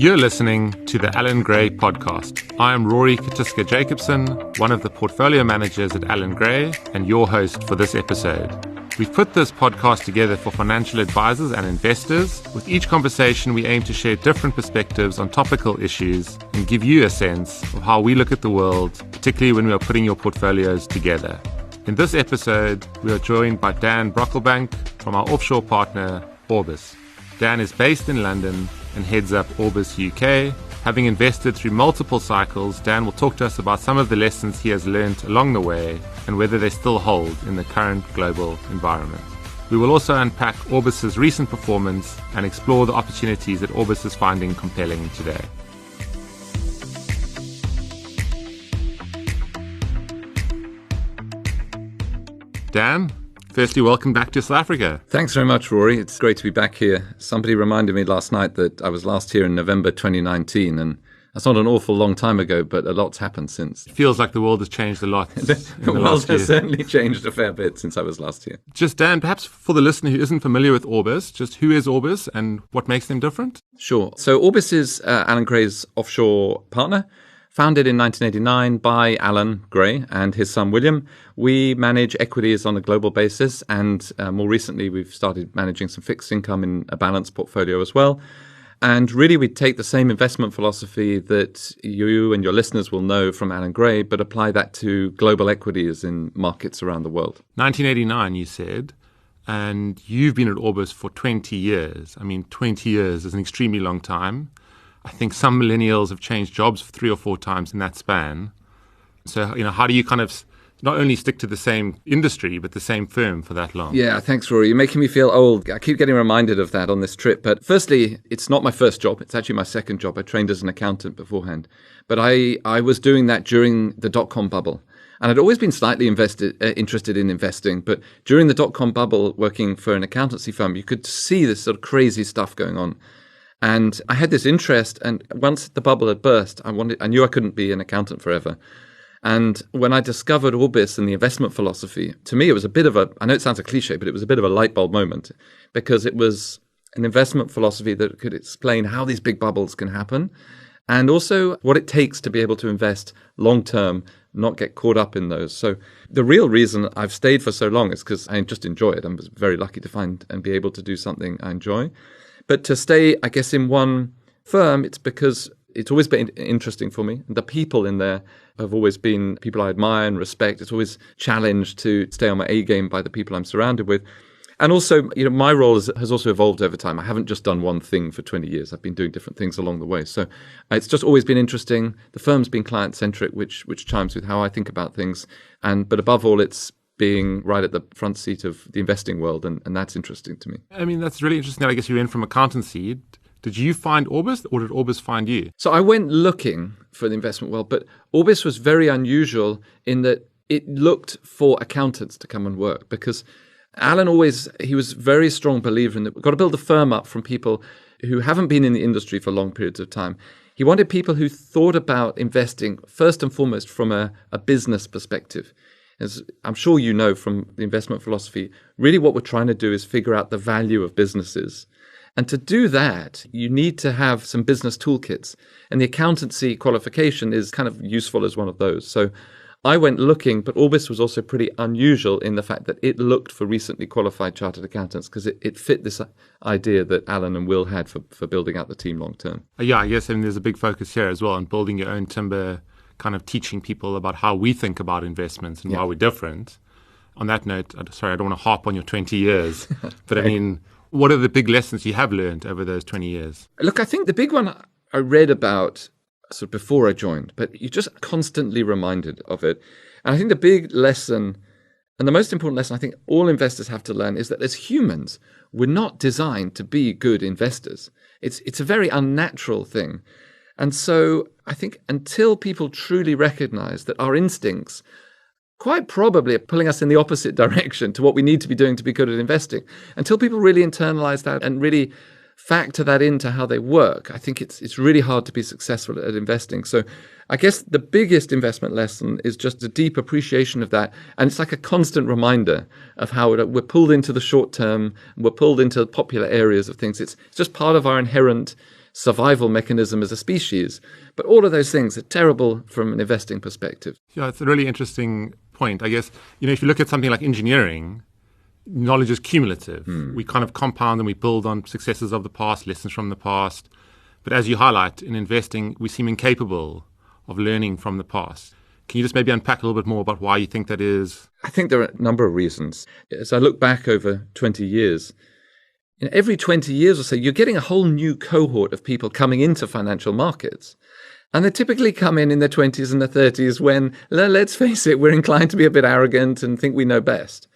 You're listening to the Allan Gray podcast. I am Rory Katiska-Jacobson, one of the portfolio managers at Allan Gray, and your host for this episode. We've put this podcast together for financial advisors and investors. With each conversation, we aim to share different perspectives on topical issues and give you a sense of how we look at the world, particularly when we are putting your portfolios together. In this episode, we are joined by Dan Brocklebank from our offshore partner, Orbis. Dan is based in London and heads up Orbis UK. Having invested through multiple cycles, Dan will talk to us about some of the lessons he has learned along the way and whether they still hold in the current global environment. We will also unpack Orbis's recent performance and explore the opportunities that Orbis is finding compelling today. Dan, firstly, welcome back to South Africa. Thanks very much, Rory. It's great to be back here. Somebody reminded me last night that I was last here in November 2019, and that's not an awful long time ago, but a lot's happened since. It feels like the world has changed a lot. The world has certainly changed a fair bit since I was last here. Just, Dan, perhaps for the listener who isn't familiar with Orbis, just who is Orbis and what makes them different? Sure. So Orbis is Allan Gray's offshore partner. Founded in 1989 by Allan Gray and his son William. We manage equities on a global basis, and more recently we've started managing some fixed income in a balanced portfolio as well. And really we take the same investment philosophy that you and your listeners will know from Allan Gray, but apply that to global equities in markets around the world. 1989, you said, and you've been at Orbis for 20 years. I mean, 20 years is an extremely long time. I think some millennials have changed jobs 3 or 4 times in that span. So, how do you kind of not only stick to the same industry, but the same firm for that long? Yeah, thanks, Rory. You're making me feel old. I keep getting reminded of that on this trip. But firstly, it's not my first job. It's actually my second job. I trained as an accountant beforehand. But I was doing that during the dot-com bubble. And I'd always been slightly interested in investing. But during the dot-com bubble, working for an accountancy firm, you could see this sort of crazy stuff going on. And I had this interest, and once the bubble had burst, I knew I couldn't be an accountant forever. And when I discovered Orbis and the investment philosophy, to me it was a bit of I know it sounds a cliche, but it was a bit of a light bulb moment, because it was an investment philosophy that could explain how these big bubbles can happen, and also what it takes to be able to invest long term, not get caught up in those. So the real reason I've stayed for so long is because I just enjoy it. I was very lucky to find and be able to do something I enjoy. But to stay, I guess, in one firm, it's because it's always been interesting for me. The people in there have always been people I admire and respect. It's always challenged to stay on my A game by the people I'm surrounded with. And also, my role has also evolved over time. I haven't just done one thing for 20 years. I've been doing different things along the way. So it's just always been interesting. The firm's been client-centric, which chimes with how I think about things. But above all, it's being right at the front seat of the investing world, and that's interesting to me. I mean, that's really interesting. I guess you went from accountancy. Did you find Orbis, or did Orbis find you? So I went looking for the investment world, but Orbis was very unusual in that it looked for accountants to come and work, because Allan he was a very strong believer in that we've got to build a firm up from people who haven't been in the industry for long periods of time. He wanted people who thought about investing first and foremost from a business perspective. As I'm sure you know from the investment philosophy, really what we're trying to do is figure out the value of businesses. And to do that, you need to have some business toolkits. And the accountancy qualification is kind of useful as one of those. So I went looking, but Orbis was also pretty unusual in the fact that it looked for recently qualified chartered accountants, because it fit this idea that Allan and Will had for building out the team long term. Yeah, I guess there's a big focus here as well on building your own timber, kind of teaching people about how we think about investments and why we're different. On that note, sorry, I don't want to harp on your 20 years, but I mean, what are the big lessons you have learned over those 20 years? Look, I think the big one I read about sort of before I joined, but you're just constantly reminded of it. And I think the big lesson, and the most important lesson I think all investors have to learn, is that as humans, we're not designed to be good investors. It's a very unnatural thing. And so I think until people truly recognize that our instincts quite probably are pulling us in the opposite direction to what we need to be doing to be good at investing, until people really internalize that and really factor that into how they work, I think it's really hard to be successful at investing. So I guess the biggest investment lesson is just a deep appreciation of that. And it's like a constant reminder of how we're pulled into the short term, we're pulled into popular areas of things. It's just part of our inherent survival mechanism as a species. But all of those things are terrible from an investing perspective. Yeah, it's a really interesting point. I guess, if you look at something like engineering, knowledge is cumulative. We kind of compound and we build on successes of the past, lessons from the past. But as you highlight, in investing, we seem incapable of learning from the past. Can you just maybe unpack a little bit more about why you think that is? I think there are a number of reasons. As I look back over 20 years, every 20 years or so, you're getting a whole new cohort of people coming into financial markets. And they typically come in their 20s and their 30s when, let's face it, we're inclined to be a bit arrogant and think we know best.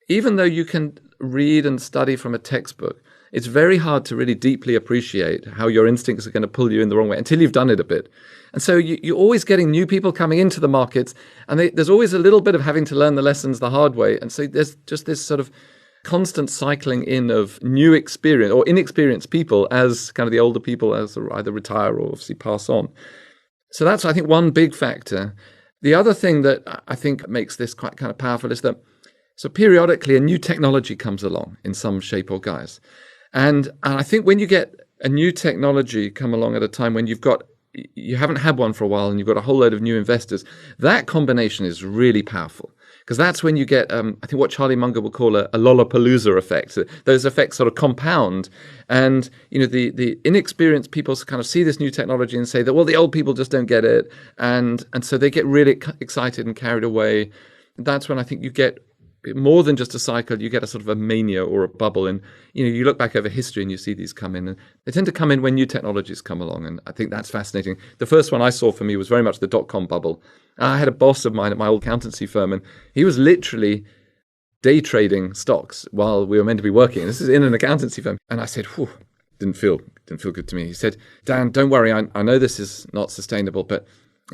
Even though you can read and study from a textbook, it's very hard to really deeply appreciate how your instincts are going to pull you in the wrong way until you've done it a bit. And so you're always getting new people coming into the markets, and there's always a little bit of having to learn the lessons the hard way. And so there's just this sort of constant cycling in of new experience or inexperienced people as kind of the older people as either retire or obviously pass on. So that's, I think, one big factor. The other thing that I think makes this quite kind of powerful is that so periodically a new technology comes along in some shape or guise. And I think when you get a new technology come along at a time when you haven't had one for a while and you've got a whole load of new investors, that combination is really powerful. Because that's when you get, I think what Charlie Munger would call a Lollapalooza effect. Those effects sort of compound. And, the inexperienced people kind of see this new technology and say that, well, the old people just don't get it. And so they get really excited and carried away. That's when I think you get more than just a cycle, you get a sort of a mania or a bubble. And, you look back over history and you see these come in. And they tend to come in when new technologies come along. And I think that's fascinating. The first one I saw for me was very much the dot-com bubble. I had a boss of mine at my old accountancy firm, and he was literally day trading stocks while we were meant to be working. This is in an accountancy firm. And I said, whew, didn't feel good to me. He said, Dan, don't worry. I know this is not sustainable, but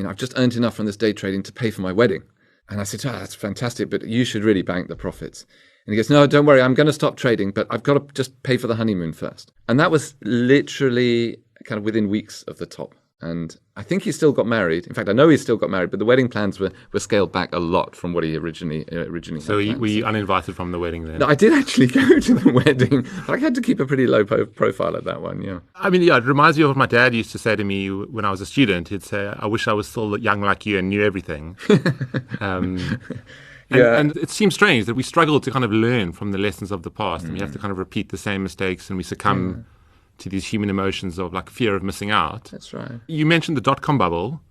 I've just earned enough from this day trading to pay for my wedding. And I said, that's fantastic, but you should really bank the profits. And he goes, no, don't worry, I'm going to stop trading, but I've got to just pay for the honeymoon first. And that was literally kind of within weeks of the top. And I think he still got married. In fact, I know he still got married, but the wedding plans were scaled back a lot from what he originally So had. were you uninvited from the wedding then? No, I did actually go to the wedding, but I had to keep a pretty low profile at that one, yeah. I mean, it reminds me of what my dad used to say to me when I was a student. He'd say, I wish I was still young like you and knew everything. And it seems strange that we struggle to kind of learn from the lessons of the past, and we have to kind of repeat the same mistakes, and we succumb to these human emotions of like fear of missing out. That's right. You mentioned the dot-com bubble.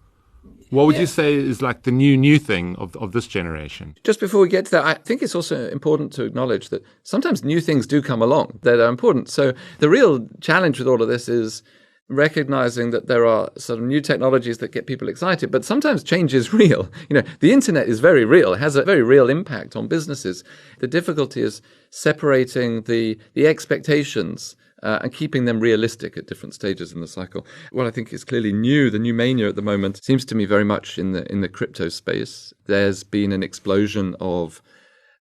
What would you say is like the new thing of this generation? Just before we get to that, I think it's also important to acknowledge that sometimes new things do come along that are important. So the real challenge with all of this is recognizing that there are sort of new technologies that get people excited, but sometimes change is real. The internet is very real. It has a very real impact on businesses. The difficulty is separating the expectations and keeping them realistic at different stages in the cycle. What I think is clearly new, the new mania at the moment, seems to me very much in the crypto space. There's been an explosion of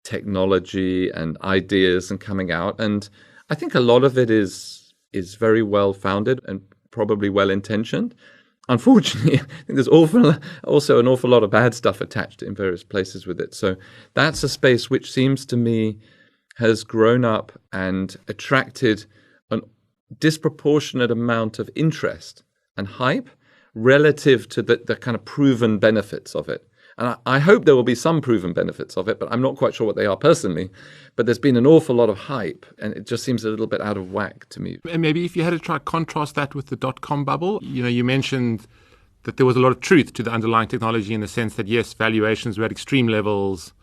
technology and ideas and coming out, and I think a lot of it is very well founded and probably well intentioned. Unfortunately, I think there's also an awful lot of bad stuff attached in various places with it. So that's a space which seems to me has grown up and attracted a disproportionate amount of interest and hype relative to the kind of proven benefits of it. And I hope there will be some proven benefits of it, but I'm not quite sure what they are personally. But there's been an awful lot of hype, and it just seems a little bit out of whack to me. And maybe if you had to try contrast that with the dot-com bubble, you mentioned that there was a lot of truth to the underlying technology in the sense that, yes, valuations were at extreme levels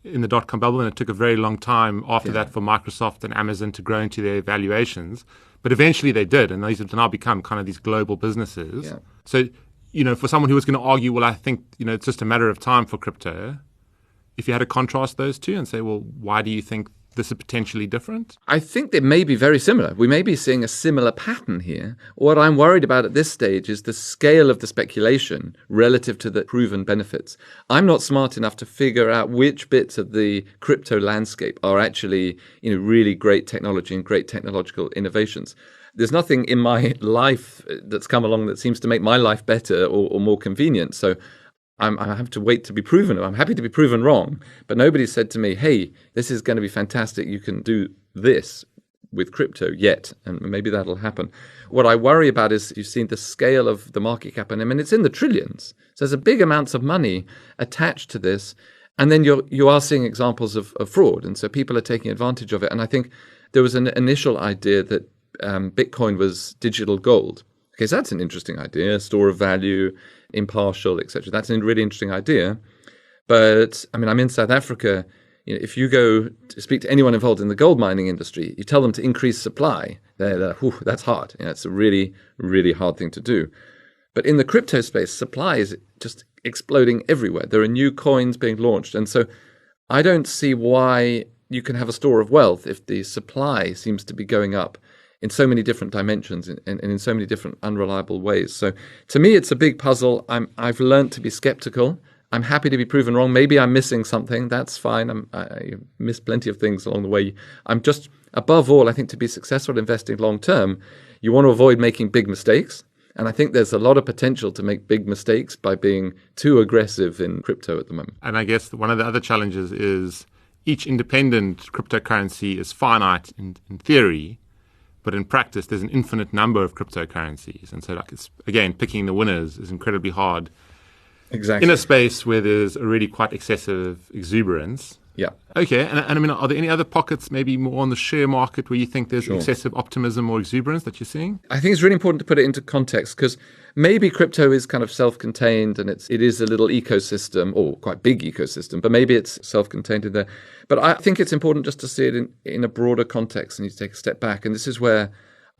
in the dot-com bubble, and it took a very long time after that for Microsoft and Amazon to grow into their valuations. But eventually they did, and these have now become kind of these global businesses. Yeah. So, for someone who was going to argue, well, I think, it's just a matter of time for crypto, if you had to contrast those two and say, well, why do you think this is potentially different? I think they may be very similar. We may be seeing a similar pattern here. What I'm worried about at this stage is the scale of the speculation relative to the proven benefits. I'm not smart enough to figure out which bits of the crypto landscape are actually, really great technology and great technological innovations. There's nothing in my life that's come along that seems to make my life better or more convenient. So I have to wait to be proven. I'm happy to be proven wrong, but nobody said to me, hey, this is going to be fantastic. You can do this with crypto yet, and maybe that'll happen. What I worry about is you've seen the scale of the market cap, and I mean, it's in the trillions. So there's a big amounts of money attached to this, and then you are seeing examples of fraud, and so people are taking advantage of it. And I think there was an initial idea that Bitcoin was digital gold. Okay, so that's an interesting idea, store of value, impartial, etc. That's a really interesting idea. But I mean, I'm in South Africa. If you go to speak to anyone involved in the gold mining industry, you tell them to increase supply. That's hard. It's a really, really hard thing to do. But in the crypto space, supply is just exploding everywhere. There are new coins being launched. And so I don't see why you can have a store of wealth if the supply seems to be going up in so many different dimensions and in so many different unreliable ways. So to me, it's a big puzzle. I've learned to be skeptical. I'm happy to be proven wrong. Maybe I'm missing something. That's fine. I missed plenty of things along the way. I'm just, above all, I think to be successful investing long term, you want to avoid making big mistakes. And I think there's a lot of potential to make big mistakes by being too aggressive in crypto at the moment. And I guess one of the other challenges is each independent cryptocurrency is finite in theory, but in practice, there's an infinite number of cryptocurrencies. And so, it's again, picking the winners is incredibly hard. Exactly. In a space where there's a really quite excessive exuberance. Yeah. Okay. And I mean, are there any other pockets, maybe more on the share market, where you think there's excessive optimism or exuberance that you're seeing? I think it's really important to put it into context, because maybe crypto is kind of self-contained and it is a little ecosystem, or quite big ecosystem, but maybe it's self-contained in there. But I think it's important just to see it in a broader context, and you take a step back. And this is where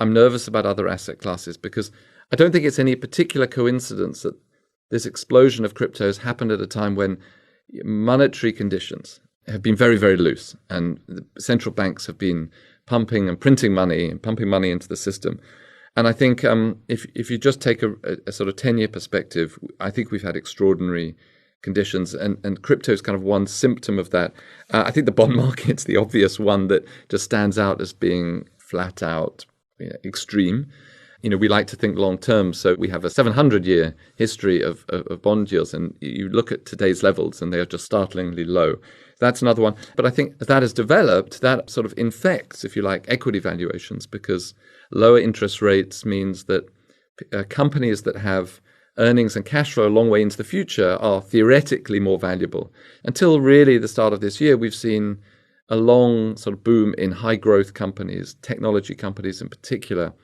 I'm nervous about other asset classes, because I don't think it's any particular coincidence that this explosion of cryptos happened at a time when monetary conditions have been very, very loose, and the central banks have been pumping and printing money and pumping money into the system. And I think if you just take a sort of 10-year perspective, I think we've had extraordinary conditions, and crypto is kind of one symptom of that. I think the bond market's the obvious one that just stands out as being flat out extreme. We like to think long term, so we have a 700-year history of bond yields, and you look at today's levels and they are just startlingly low. That's another one. But I think that has developed, that sort of infects, if you like, equity valuations, because lower interest rates means that companies that have earnings and cash flow a long way into the future are theoretically more valuable. Until really the start of this year, we've seen a long sort of boom in high growth companies, technology companies in particular,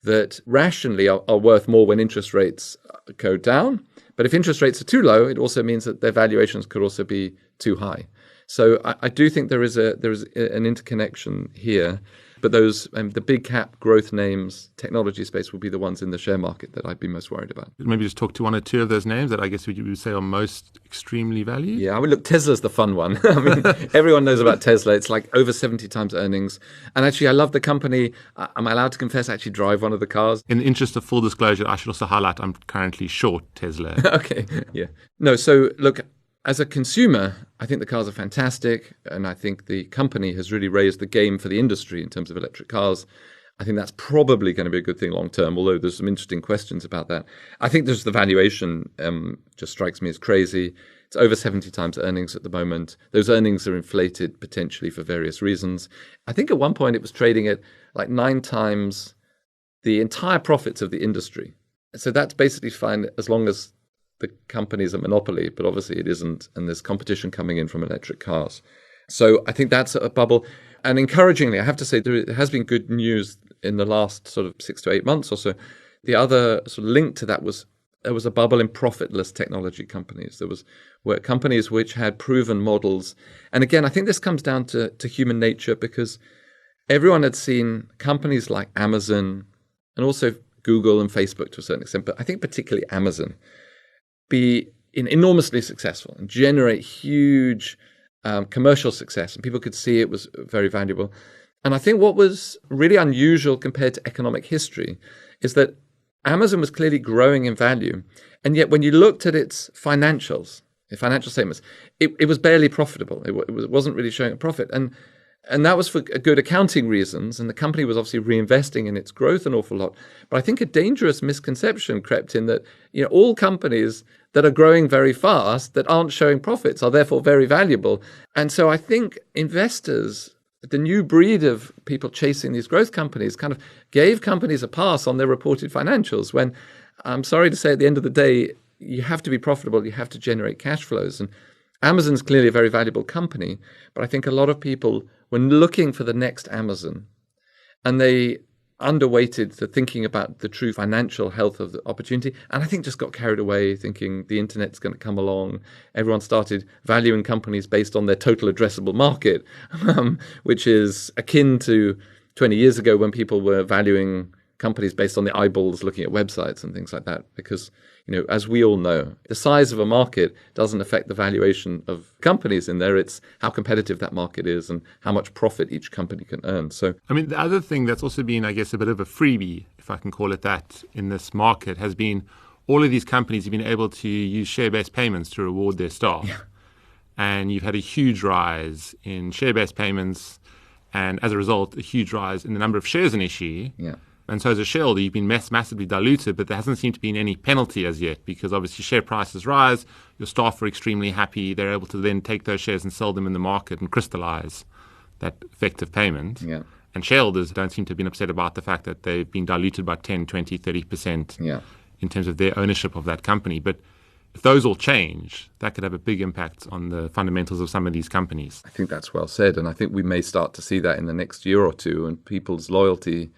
that rationally are worth more when interest rates go down. But if interest rates are too low, it also means that their valuations could also be too high. So I do think there is an interconnection here. But those the big cap growth names, technology space, will be the ones in the share market that I'd be most worried about. Maybe just talk to one or two of those names that I guess you would say are most extremely valued. Yeah, I mean, look, Tesla's the fun one. I mean, everyone knows about Tesla. It's like over 70 times earnings. And actually, I love the company. Am I allowed to confess I actually drive one of the cars? In the interest of full disclosure, I should also highlight I'm currently short Tesla. Okay, yeah. No, so look, as a consumer, I think the cars are fantastic, and I think the company has really raised the game for the industry in terms of electric cars. I think that's probably going to be a good thing long term, although there's some interesting questions about that. I think there's the valuation just strikes me as crazy. It's over 70 times earnings at the moment. Those earnings are inflated potentially for various reasons. I think at one point it was trading at like 9 times the entire profits of the industry. So that's basically fine as long as the company is a monopoly, but obviously it isn't, and there's competition coming in from electric cars. So I think that's a bubble. And encouragingly, I have to say there has been good news in the last sort of 6 to 8 months or so. The other sort of link to that was there was a bubble in profitless technology companies. There were companies which had proven models. And again, I think this comes down to human nature, because everyone had seen companies like Amazon and also Google and Facebook to a certain extent, but I think particularly Amazon, be enormously successful and generate huge commercial success, and people could see it was very valuable. And I think what was really unusual compared to economic history is that Amazon was clearly growing in value, and yet when you looked at its financial statements, it was barely profitable. It wasn't really showing a profit, and that was for good accounting reasons, and the company was obviously reinvesting in its growth an awful lot. But I think a dangerous misconception crept in that all companies that are growing very fast that aren't showing profits are therefore very valuable. And so I think investors the new breed of people chasing these growth companies kind of gave companies a pass on their reported financials when, I'm sorry to say, at the end of the day, you have to be profitable, you have to generate cash flows. And Amazon's clearly a very valuable company, but I think a lot of people were looking for the next Amazon, and they underweighted the thinking about the true financial health of the opportunity. And I think just got carried away thinking the internet's going to come along. Everyone started valuing companies based on their total addressable market, which is akin to 20 years ago when people were valuing companies based on the eyeballs looking at websites and things like that. Because, as we all know, the size of a market doesn't affect the valuation of companies in there. It's how competitive that market is and how much profit each company can earn. So, the other thing that's also been, I guess, a bit of a freebie, if I can call it that, in this market has been all of these companies have been able to use share-based payments to reward their staff. Yeah. And you've had a huge rise in share-based payments, and as a result, a huge rise in the number of shares in issue. Yeah. And so as a shareholder, you've been massively diluted, but there hasn't seemed to be any penalty as yet because obviously share prices rise, your staff are extremely happy, they're able to then take those shares and sell them in the market and crystallize that effective payment. Yeah. And shareholders don't seem to have been upset about the fact that they've been diluted by 10, 20, 30% in terms of their ownership of that company. But if those all change, that could have a big impact on the fundamentals of some of these companies. I think that's well said. And I think we may start to see that in the next year or two, and people's loyalty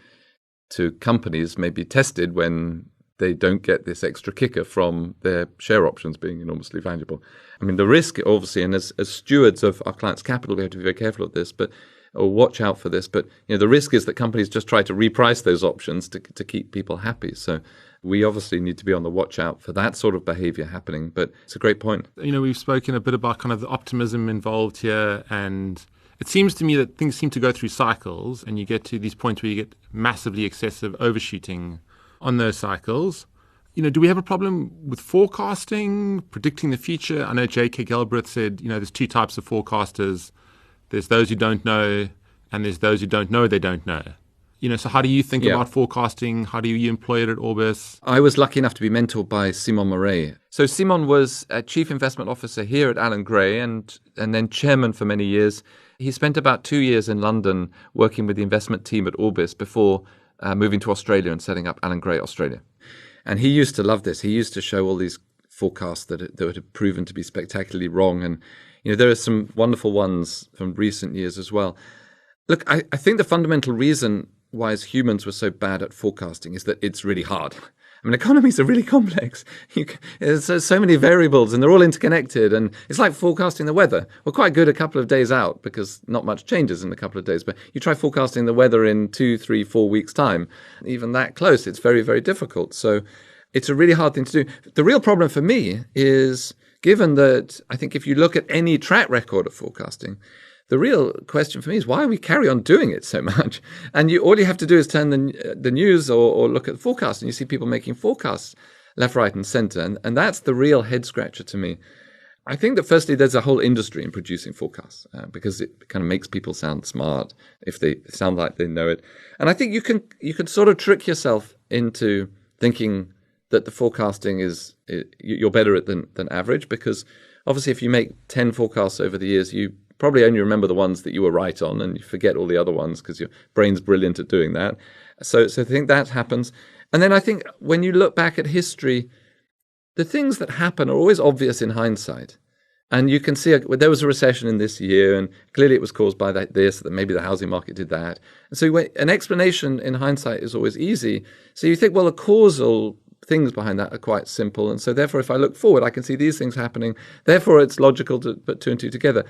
to companies may be tested when they don't get this extra kicker from their share options being enormously valuable. The risk, obviously, and as stewards of our clients' capital, we have to be very careful of this, or watch out for this. But the risk is that companies just try to reprice those options to keep people happy. So we obviously need to be on the watch out for that sort of behavior happening. But it's a great point. We've spoken a bit about kind of the optimism involved here, and it seems to me that things seem to go through cycles, and you get to these points where you get massively excessive overshooting on those cycles. Do we have a problem with forecasting, predicting the future? I know J.K. Galbraith said, there's two types of forecasters. There's those who don't know, and there's those who don't know they don't know. So how do you think about forecasting? How do you employ it at Orbis? I was lucky enough to be mentored by Simon Moret. So Simon was a chief investment officer here at Allan Gray and then chairman for many years. He spent about 2 years in London working with the investment team at Orbis before moving to Australia and setting up Allan Gray Australia. And he used to love this. He used to show all these forecasts that had proven to be spectacularly wrong. And there are some wonderful ones from recent years as well. Look, I think the fundamental reason why as humans we're so bad at forecasting is that it's really hard. Economies are really complex. There's so many variables and they're all interconnected. And it's like forecasting the weather. We're quite good a couple of days out because not much changes in a couple of days. But you try forecasting the weather in 2, 3, 4 weeks' time, even that close, it's very, very difficult. So it's a really hard thing to do. The real problem for me is, given that I think if you look at any track record of forecasting, the real question for me is why we carry on doing it so much. And all you have to do is turn the news or look at the forecast, and you see people making forecasts left, right, and center. And that's the real head scratcher to me. I think that firstly, there's a whole industry in producing forecasts because it kind of makes people sound smart if they sound like they know it. And I think you can sort of trick yourself into thinking that the forecasting you're better at than average, because obviously if you make 10 forecasts over the years, you probably only remember the ones that you were right on, and you forget all the other ones because your brain's brilliant at doing that. So I think that happens. And then I think when you look back at history, the things that happen are always obvious in hindsight. And you can see there was a recession in this year, and clearly it was caused by that maybe the housing market did that. And so an explanation in hindsight is always easy. So you think, well, the causal things behind that are quite simple. And so therefore, if I look forward, I can see these things happening. Therefore, it's logical to put two and two together.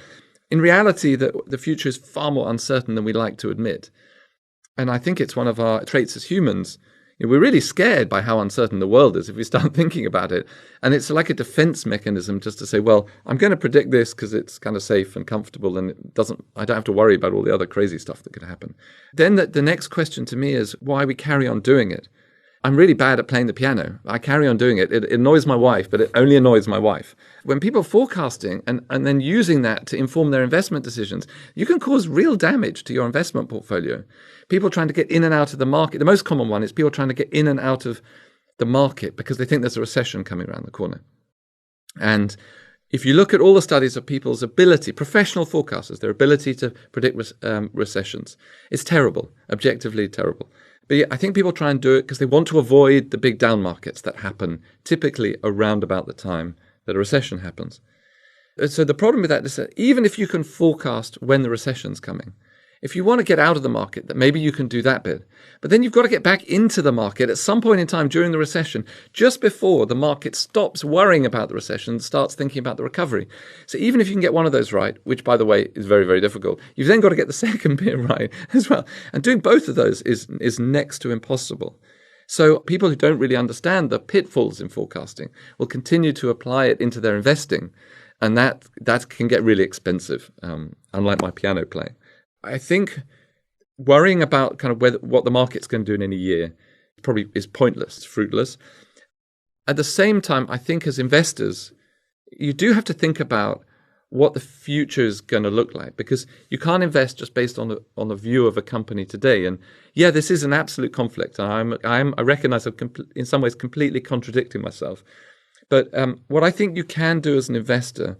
In reality, the future is far more uncertain than we like to admit. And I think it's one of our traits as humans. We're really scared by how uncertain the world is if we start thinking about it. And it's like a defense mechanism just to say, well, I'm going to predict this because it's kind of safe and comfortable, and I don't have to worry about all the other crazy stuff that could happen. Then the next question to me is why we carry on doing it. I'm really bad at playing the piano. I carry on doing it. It annoys my wife, but it only annoys my wife. When people are forecasting and then using that to inform their investment decisions, you can cause real damage to your investment portfolio. People trying to get in and out of the market. The most common one is people trying to get in and out of the market because they think there's a recession coming around the corner. And if you look at all the studies of people's ability, professional forecasters, their ability to predict recessions, it's terrible, objectively terrible. But yeah, I think people try and do it because they want to avoid the big down markets that happen typically around about the time that a recession happens. So the problem with that is that even if you can forecast when the recession's coming, if you want to get out of the market, that maybe you can do that bit. But then you've got to get back into the market at some point in time during the recession, just before the market stops worrying about the recession and starts thinking about the recovery. So even if you can get one of those right, which, by the way, is very, very difficult, you've then got to get the second bit right as well. And doing both of those is next to impossible. So people who don't really understand the pitfalls in forecasting will continue to apply it into their investing. And that can get really expensive, unlike my piano playing. I think worrying about kind of what the market's going to do in any year probably is pointless, it's fruitless. At the same time, I think as investors, you do have to think about what the future is going to look like, because you can't invest just based on the view of a company today. And yeah, this is an absolute conflict. I recognize I'm in some ways completely contradicting myself. But what I think you can do as an investor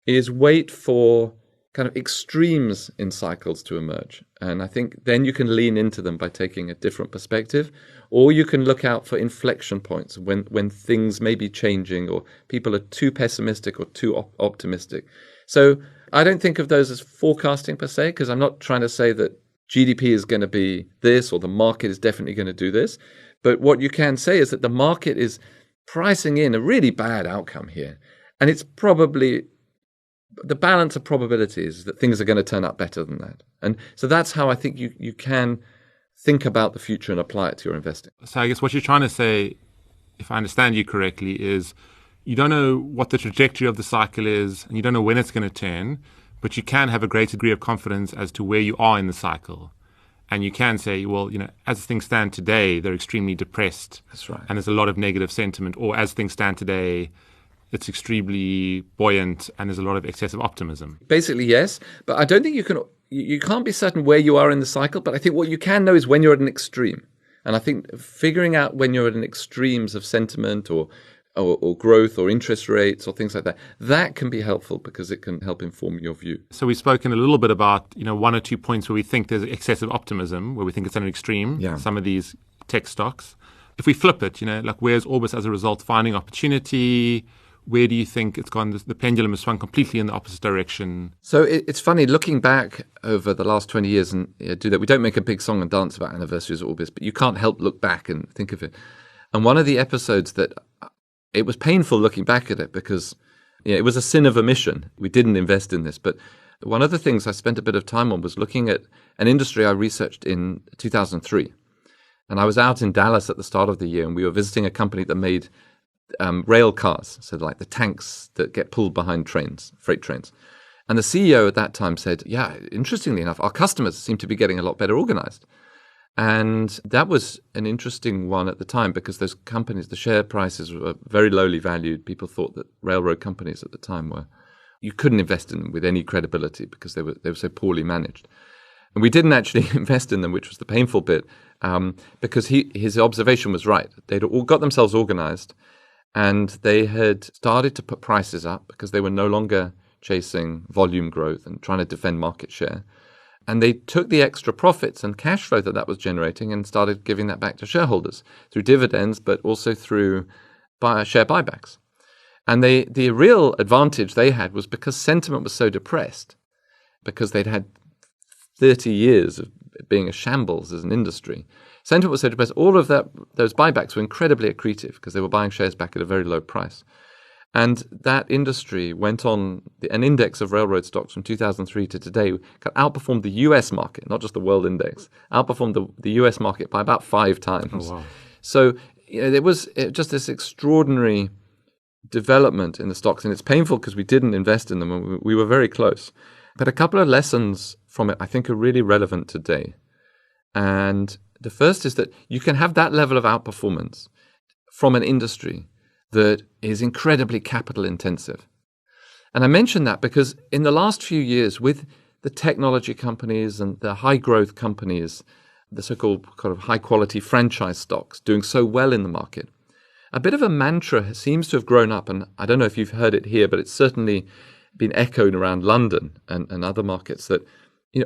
is wait for kind of extremes in cycles to emerge. And I think then you can lean into them by taking a different perspective, or you can look out for inflection points when things may be changing or people are too pessimistic or too optimistic. So I don't think of those as forecasting per se, because I'm not trying to say that GDP is going to be this or the market is definitely going to do this. But what you can say is that the market is pricing in a really bad outcome here. And it's probably the balance of probabilities that things are going to turn out better than that. And so that's how I think you can think about the future and apply it to your investing. So I guess what you're trying to say, if I understand you correctly, is you don't know what the trajectory of the cycle is and you don't know when it's going to turn, but you can have a greater degree of confidence as to where you are in the cycle. And you can say, well, as things stand today, they're extremely depressed. That's right. And there's a lot of negative sentiment. Or as things stand today, it's extremely buoyant and there's a lot of excessive optimism. Basically, yes. But I don't think you can't be certain where you are in the cycle. But I think what you can know is when you're at an extreme. And I think figuring out when you're at an extremes of sentiment or growth or interest rates or things like that, that can be helpful because it can help inform your view. So we've spoken a little bit about, one or two points where we think there's excessive optimism, where we think it's at an extreme, some of these tech stocks. If we flip it, like where's Orbis as a result finding opportunity? Where do you think it's gone? The pendulum has swung completely in the opposite direction. So it's funny, looking back over the last 20 years and do that. We don't make a big song and dance about anniversaries of Orbis, but you can't help look back and think of it. And one of the episodes that it was painful looking back at it because it was a sin of omission. We didn't invest in this. But one of the things I spent a bit of time on was looking at an industry I researched in 2003. And I was out in Dallas at the start of the year and we were visiting a company that made rail cars, so like the tanks that get pulled behind trains, freight trains. And the CEO at that time said, interestingly enough, our customers seem to be getting a lot better organized. And that was an interesting one at the time because those companies, the share prices were very lowly valued. People thought that railroad companies at the time you couldn't invest in them with any credibility because they were so poorly managed. And we didn't actually invest in them, which was the painful bit, because his observation was right. They'd all got themselves organized and they had started to put prices up because they were no longer chasing volume growth and trying to defend market share. And they took the extra profits and cash flow that was generating and started giving that back to shareholders through dividends, but also through share buybacks. And the real advantage they had was because sentiment was so depressed, because they'd had 30 years of being a shambles as an industry. Sentiment was so depressed. All of those buybacks were incredibly accretive because they were buying shares back at a very low price. And that industry went on, an index of railroad stocks from 2003 to today outperformed the US market, not just the world index, outperformed the US market by about 5 times. Oh, wow. So there was just this extraordinary development in the stocks. And it's painful because we didn't invest in them and we were very close. But a couple of lessons from it I think are really relevant today. And the first is that you can have that level of outperformance from an industry that is incredibly capital intensive. And I mention that because in the last few years with the technology companies and the high growth companies, the so-called kind of high quality franchise stocks doing so well in the market, a bit of a mantra seems to have grown up, and I don't know if you've heard it here, but it's certainly been echoed around London and other markets that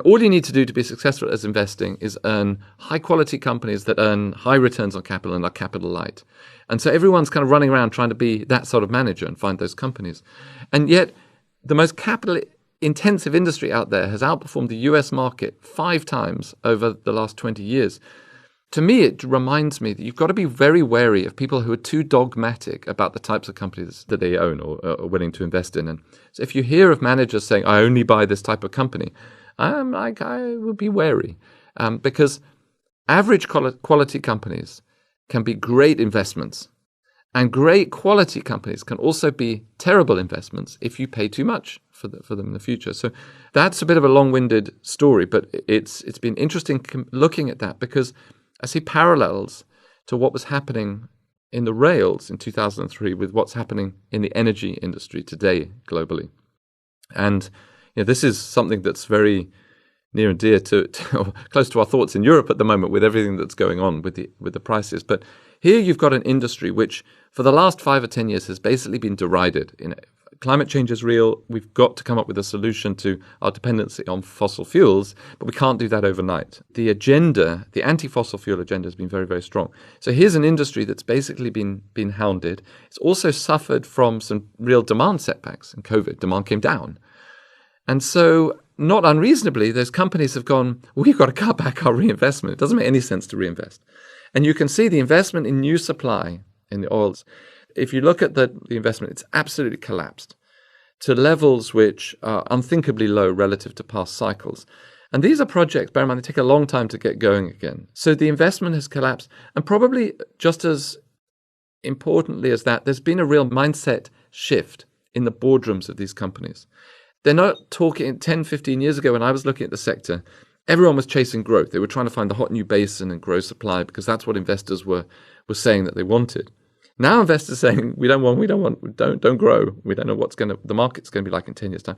all you need to do to be successful as investing is earn high quality companies that earn high returns on capital and are capital light. And so everyone's kind of running around trying to be that sort of manager and find those companies. And yet the most capital intensive industry out there has outperformed the US market 5 times over the last 20 years. To me, it reminds me that you've got to be very wary of people who are too dogmatic about the types of companies that they own or are willing to invest in. And so if you hear of managers saying, I only buy this type of company, I would be wary because average quality companies can be great investments, and great quality companies can also be terrible investments if you pay too much for them in the future. So that's a bit of a long-winded story, but it's been interesting looking at that because I see parallels to what was happening in the rails in 2003 with what's happening in the energy industry today globally. And this is something that's very near and dear to close to our thoughts in Europe at the moment with everything that's going on with the prices. But here you've got an industry which for the last 5 or 10 years has basically been derided. Climate change is real. We've got to come up with a solution to our dependency on fossil fuels, but we can't do that overnight. The agenda, the anti-fossil fuel agenda, has been very, very strong. So here's an industry that's basically been hounded. It's also suffered from some real demand setbacks in COVID. Demand came down. And so not unreasonably, those companies have gone, we've got to cut back our reinvestment. It doesn't make any sense to reinvest. And you can see the investment in new supply in the oils. If you look at the investment, it's absolutely collapsed to levels which are unthinkably low relative to past cycles. And these are projects, bear in mind, they take a long time to get going again. So the investment has collapsed. And probably just as importantly as that, there's been a real mindset shift in the boardrooms of these companies. They're not talking 10, 15 years ago when I was looking at the sector, everyone was chasing growth. They were trying to find the hot new basin and grow supply because that's what investors were saying that they wanted. Now investors are saying, don't grow. We don't know the market's going to be like in 10 years' time.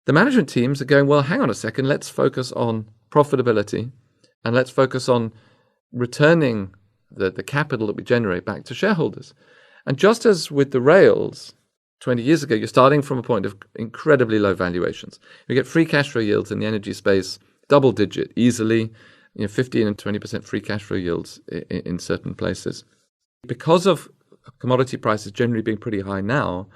The management teams are going, well, hang on a second, let's focus on profitability and let's focus on returning the capital that we generate back to shareholders. And just as with the rails 20 years ago, you're starting from a point of incredibly low valuations. You get free cash flow yields in the energy space, double digit, easily, 15 and 20% free cash flow yields in certain places. Because of commodity prices generally being pretty high now,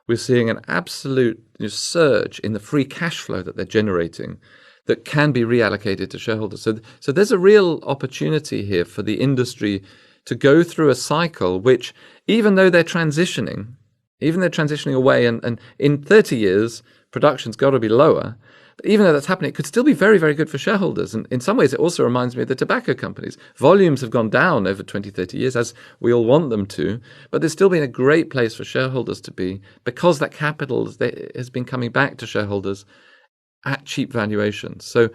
we're seeing an absolute surge in the free cash flow that they're generating that can be reallocated to shareholders. So there's a real opportunity here for the industry to go through a cycle which, even though they're transitioning away, and in 30 years, production's got to be lower. But even though that's happening, it could still be very, very good for shareholders. And in some ways, it also reminds me of the tobacco companies. Volumes have gone down over 20, 30 years, as we all want them to. But there's still been a great place for shareholders to be because that capital has been coming back to shareholders at cheap valuations. So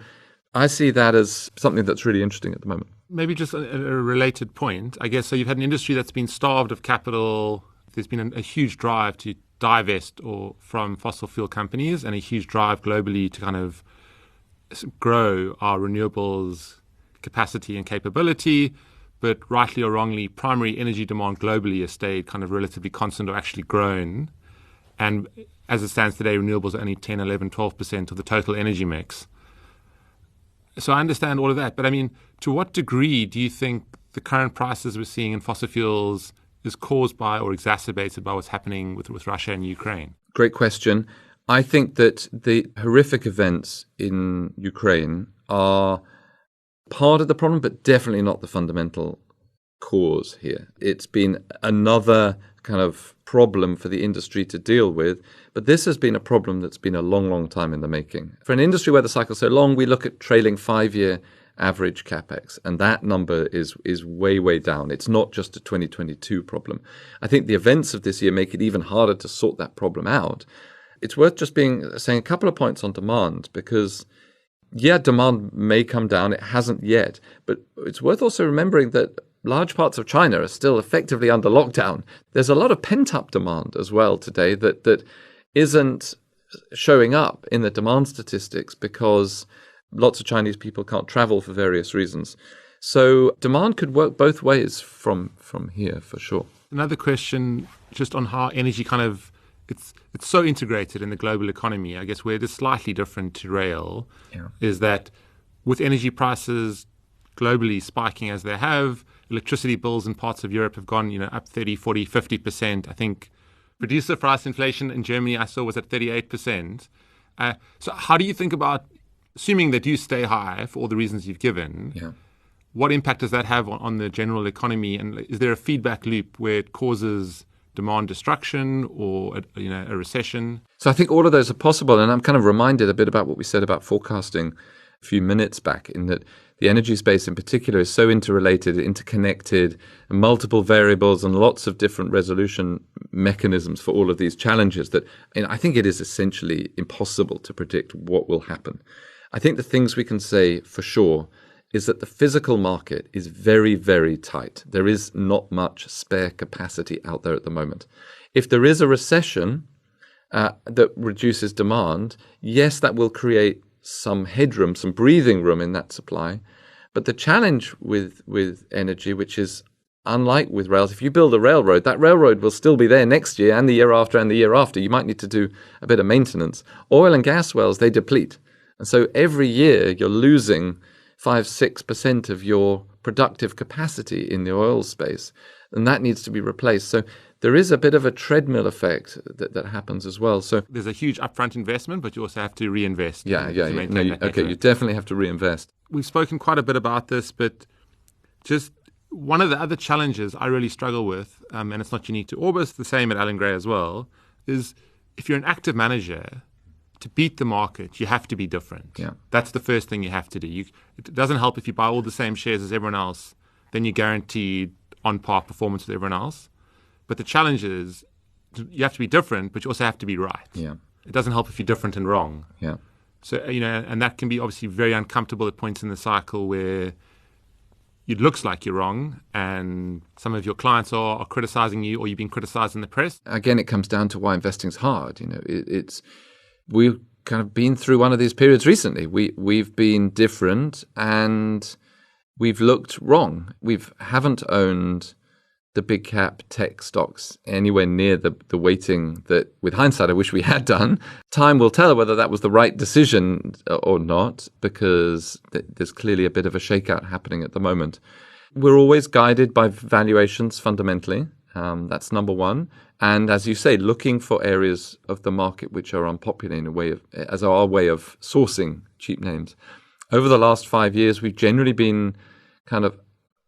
I see that as something that's really interesting at the moment. Maybe just a related point, I guess. So you've had an industry that's been starved of capital. There's been a huge drive to divest from fossil fuel companies and a huge drive globally to kind of grow our renewables capacity and capability. But rightly or wrongly, primary energy demand globally has stayed kind of relatively constant or actually grown. And as it stands today, renewables are only 10, 11, 12% of the total energy mix. So I understand all of that. But I mean, to what degree do you think the current prices we're seeing in fossil fuels is caused by or exacerbated by what's happening with Russia and Ukraine? Great question. I think that the horrific events in Ukraine are part of the problem, but definitely not the fundamental cause here. It's been another kind of problem for the industry to deal with, but this has been a problem that's been a long, long time in the making. For an industry where the cycle's so long, we look at trailing 5-year average capex, and that number is way, way down. It's not just a 2022 problem. I think the events of this year make it even harder to sort that problem out. It's worth just saying a couple of points on demand, because demand may come down. It hasn't yet, but it's worth also remembering that large parts of China are still effectively under lockdown. There's a lot of pent-up demand as well today that isn't showing up in the demand statistics because lots of Chinese people can't travel for various reasons. So demand could work both ways from here for sure. Another question just on how energy it's so integrated in the global economy. I guess where it is slightly different to rail is that with energy prices globally spiking as they have, electricity bills in parts of Europe have gone, up 30, 40, 50%. I think producer price inflation in Germany I saw was at 38%. So how do you think about, assuming they do stay high for all the reasons you've given, what impact does that have on the general economy? And is there a feedback loop where it causes demand destruction or a recession? So I think all of those are possible. And I'm kind of reminded a bit about what we said about forecasting a few minutes back, in that the energy space in particular is so interrelated, interconnected, multiple variables and lots of different resolution mechanisms for all of these challenges that I think it is essentially impossible to predict what will happen. I think the things we can say for sure is that the physical market is very, very tight. There is not much spare capacity out there at the moment. If there is a recession that reduces demand, yes, that will create some headroom, some breathing room in that supply. But the challenge with energy, which is unlike with rails, if you build a railroad, that railroad will still be there next year and the year after and the year after. You might need to do a bit of maintenance. Oil and gas wells, they deplete. And so every year you're losing 5-6% of your productive capacity in the oil space. And that needs to be replaced. So there is a bit of a treadmill effect that happens as well. So there's a huge upfront investment, but you also have to reinvest. You definitely have to reinvest. We've spoken quite a bit about this, but just one of the other challenges I really struggle with, and it's not unique to Orbis, the same at Allan Gray as well, is if you're an active manager, to beat the market, you have to be different. Yeah. That's the first thing you have to do. It doesn't help if you buy all the same shares as everyone else, then you're guaranteed on par performance with everyone else. But the challenge is you have to be different, but you also have to be right. Yeah. It doesn't help if you're different and wrong. Yeah. So, and that can be obviously very uncomfortable at points in the cycle where it looks like you're wrong and some of your clients are criticizing you or you've been criticized in the press. Again, it comes down to why investing's hard. We've kind of been through one of these periods recently. We've been different and we've looked wrong. We haven't owned the big cap tech stocks anywhere near the weighting that, with hindsight, I wish we had done. Time will tell whether that was the right decision or not, because there's clearly a bit of a shakeout happening at the moment. We're always guided by valuations fundamentally. That's number one. And as you say, looking for areas of the market which are unpopular as our way of sourcing cheap names. Over the last 5 years, we've generally been kind of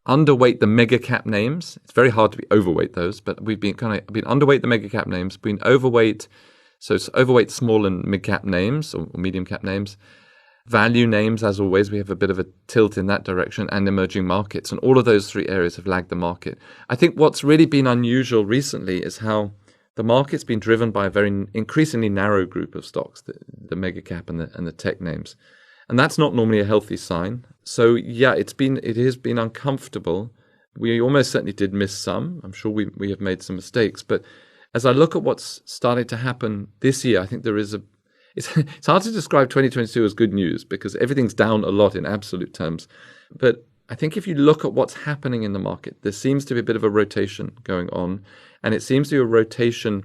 underweight the mega cap names. It's very hard to be overweight those, but we've been underweight the mega cap names, been overweight small and mid cap names or medium cap names. Value names, as always, we have a bit of a tilt in that direction, and emerging markets. And all of those three areas have lagged the market. I think what's really been unusual recently is how the market's been driven by a very increasingly narrow group of stocks, the mega cap and the tech names. And that's not normally a healthy sign. So yeah, it has been uncomfortable. We almost certainly did miss some. I'm sure we have made some mistakes. But as I look at what's starting to happen this year, I think there is it's hard to describe 2022 as good news because everything's down a lot in absolute terms. But I think if you look at what's happening in the market, there seems to be a bit of a rotation going on. And it seems to be a rotation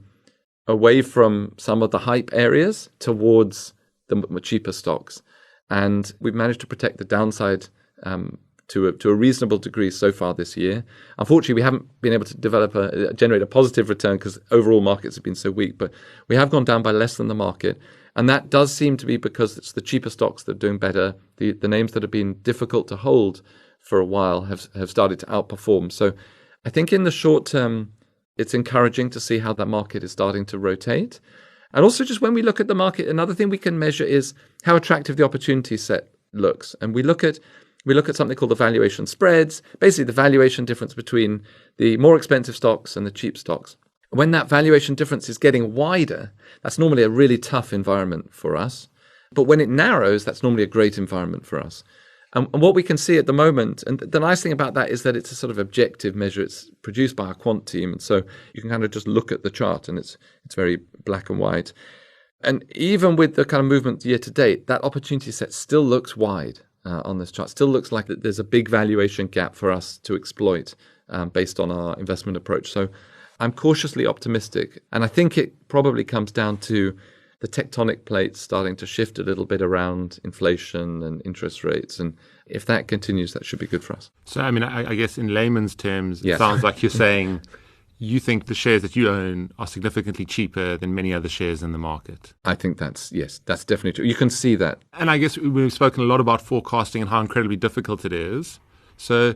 away from some of the hype areas towards the cheaper stocks. And we've managed to protect the downside to a reasonable degree so far this year. Unfortunately, we haven't been able to generate a positive return because overall markets have been so weak. But we have gone down by less than the market. And that does seem to be because it's the cheaper stocks that are doing better. The names that have been difficult to hold for a while have started to outperform. So I think in the short term, it's encouraging to see how that market is starting to rotate. And also just when we look at the market, another thing we can measure is how attractive the opportunity set looks. And we look at something called the valuation spreads, basically the valuation difference between the more expensive stocks and the cheap stocks. When that valuation difference is getting wider, that's normally a really tough environment for us. But when it narrows, that's normally a great environment for us. And what we can see at the moment, and the nice thing about that is that it's a sort of objective measure. It's produced by our quant team. And so you can kind of just look at the chart and it's very black and white. And even with the kind of movement year to date, that opportunity set still looks wide. on this chart. Still looks like that there's a big valuation gap for us to exploit based on our investment approach. So I'm cautiously optimistic. And I think it probably comes down to the tectonic plates starting to shift a little bit around inflation and interest rates. And if that continues, that should be good for us. So, I mean, I guess in layman's terms, Yes. It sounds like you're saying you think the shares that you own are significantly cheaper than many other shares in the market. I think that's definitely true. You can see that. And I guess we've spoken a lot about forecasting and how incredibly difficult it is. So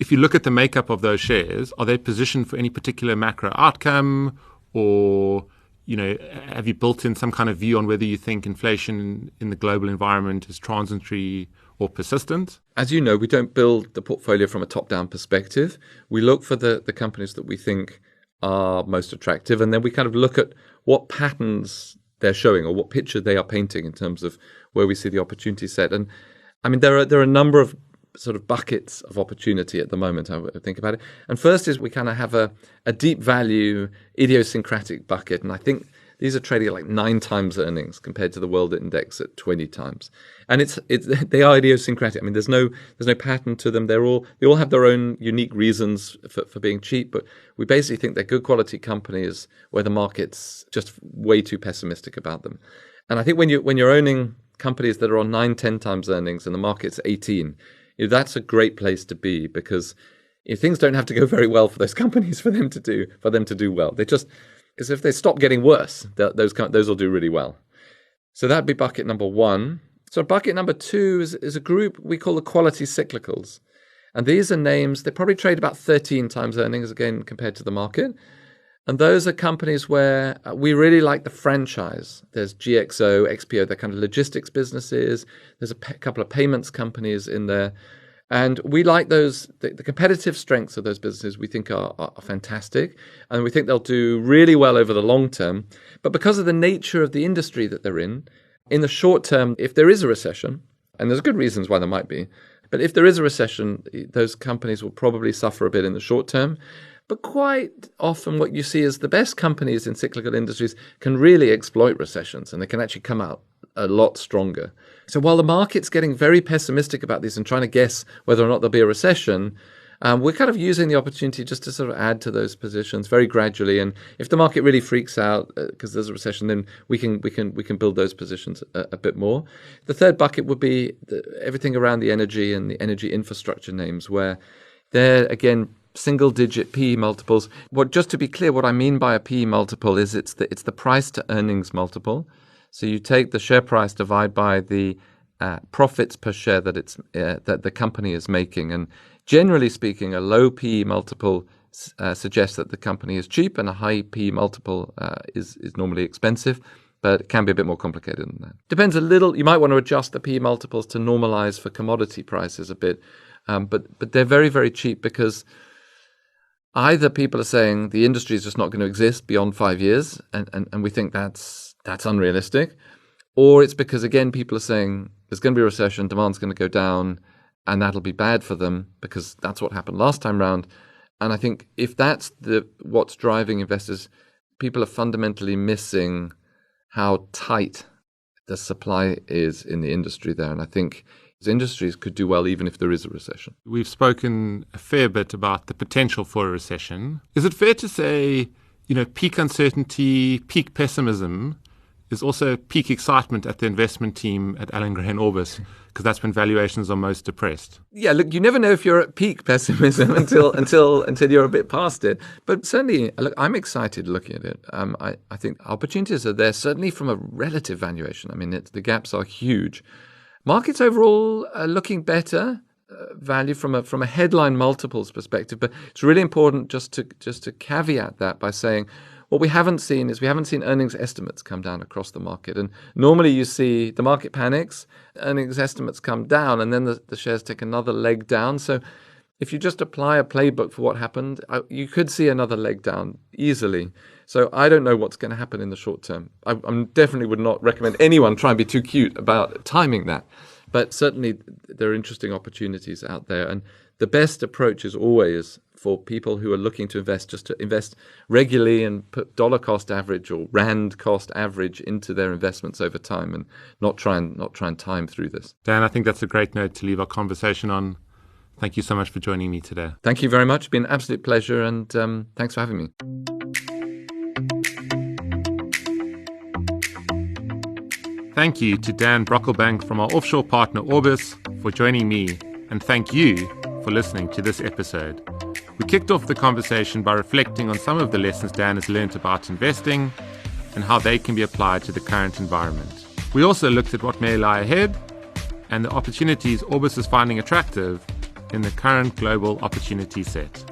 if you look at the makeup of those shares, are they positioned for any particular macro outcome, or have you built in some kind of view on whether you think inflation in the global environment is transitory or persistent? As you know, we don't build the portfolio from a top-down perspective. We look for the companies that we think are most attractive, and then we kind of look at what patterns they're showing or what picture they are painting in terms of where we see the opportunity set. And I mean, there are a number of sort of buckets of opportunity at the moment, I would think about it. And first is we kind of have a deep value idiosyncratic bucket. And I think these are trading at like 9 times earnings compared to the world index at 20 times. And they are idiosyncratic. I mean, there's no pattern to them. They all have their own unique reasons for being cheap, but we basically think they're good quality companies where the market's just way too pessimistic about them. And I think when you're owning companies that are on 9-10 times earnings and the market's 18, that's a great place to be, because things don't have to go very well for those companies for them to do well. They just, because if they stop getting worse, those will do really well. So that'd be bucket number 1. So bucket number 2 is a group we call the quality cyclicals, and these are names. They probably trade about 13 times earnings again compared to the market. And those are companies where we really like the franchise. There's GXO, XPO, they're kind of logistics businesses. There's a couple of payments companies in there. And we like those, the competitive strengths of those businesses we think are fantastic. And we think they'll do really well over the long term. But because of the nature of the industry that they're in the short term, if there is a recession, and there's good reasons why there might be, but if there is a recession, those companies will probably suffer a bit in the short term. But quite often what you see is the best companies in cyclical industries can really exploit recessions, and they can actually come out a lot stronger. So while the market's getting very pessimistic about these and trying to guess whether or not there'll be a recession, we're kind of using the opportunity just to sort of add to those positions very gradually. And if the market really freaks out because there's a recession, then we can build those positions a bit more. The third bucket would be everything around the energy and the energy infrastructure names, where they're, again, single-digit PE multiples. Just to be clear, what I mean by a PE multiple is it's the price to earnings multiple. So you take the share price, divide by the profits per share that the company is making, and generally speaking, a low PE multiple suggests that the company is cheap, and a high PE multiple is normally expensive. But it can be a bit more complicated than that. Depends a little. You might want to adjust the PE multiples to normalize for commodity prices a bit, but they're very, very cheap because either people are saying the industry is just not going to exist beyond 5 years, and we think that's unrealistic, or it's because, again, people are saying there's going to be a recession, demand's going to go down, and that'll be bad for them because that's what happened last time round. And I think if that's what's driving investors, people are fundamentally missing how tight the supply is in the industry there. And I think industries could do well even if there is a recession. We've spoken a fair bit about the potential for a recession. Is it fair to say, peak uncertainty, peak pessimism is also peak excitement at the investment team at Allen Gray and Orbis, because that's when valuations are most depressed? Yeah, look, you never know if you're at peak pessimism until you're a bit past it. But certainly, look, I'm excited looking at it. I think opportunities are there, certainly from a relative valuation. I mean, the gaps are huge. Markets overall are looking better, value from a headline multiples perspective, but it's really important just to caveat that by saying what we haven't seen earnings estimates come down across the market. And normally you see the market panics, earnings estimates come down, and then the shares take another leg down. So if you just apply a playbook for what happened, you could see another leg down easily. So I don't know what's going to happen in the short term. I definitely would not recommend anyone try and be too cute about timing that. But certainly there are interesting opportunities out there. And the best approach is always for people who are looking to invest, just to invest regularly and put dollar cost average or rand cost average into their investments over time, and not try and time through this. Dan, I think that's a great note to leave our conversation on. Thank you so much for joining me today. Thank you very much. It's been an absolute pleasure, and thanks for having me. Thank you to Dan Brocklebank from our offshore partner Orbis for joining me, and thank you for listening to this episode. We kicked off the conversation by reflecting on some of the lessons Dan has learned about investing and how they can be applied to the current environment. We also looked at what may lie ahead and the opportunities Orbis is finding attractive in the current global opportunity set.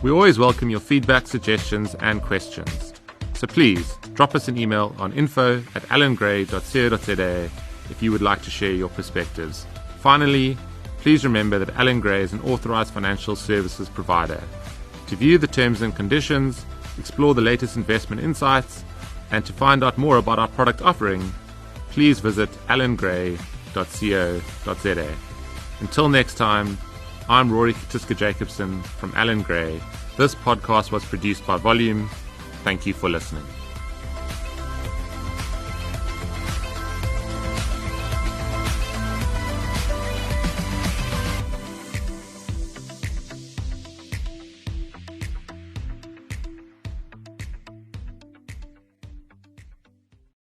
We always welcome your feedback, suggestions, and questions. So please drop us an email on info@allengray.co.za if you would like to share your perspectives. Finally, please remember that Allen Gray is an authorized financial services provider. To view the terms and conditions, explore the latest investment insights, and to find out more about our product offering, please visit allengray.co.za. Until next time, I'm Rory Katiska Jacobson from Allen Gray. This podcast was produced by Volume. Thank you for listening.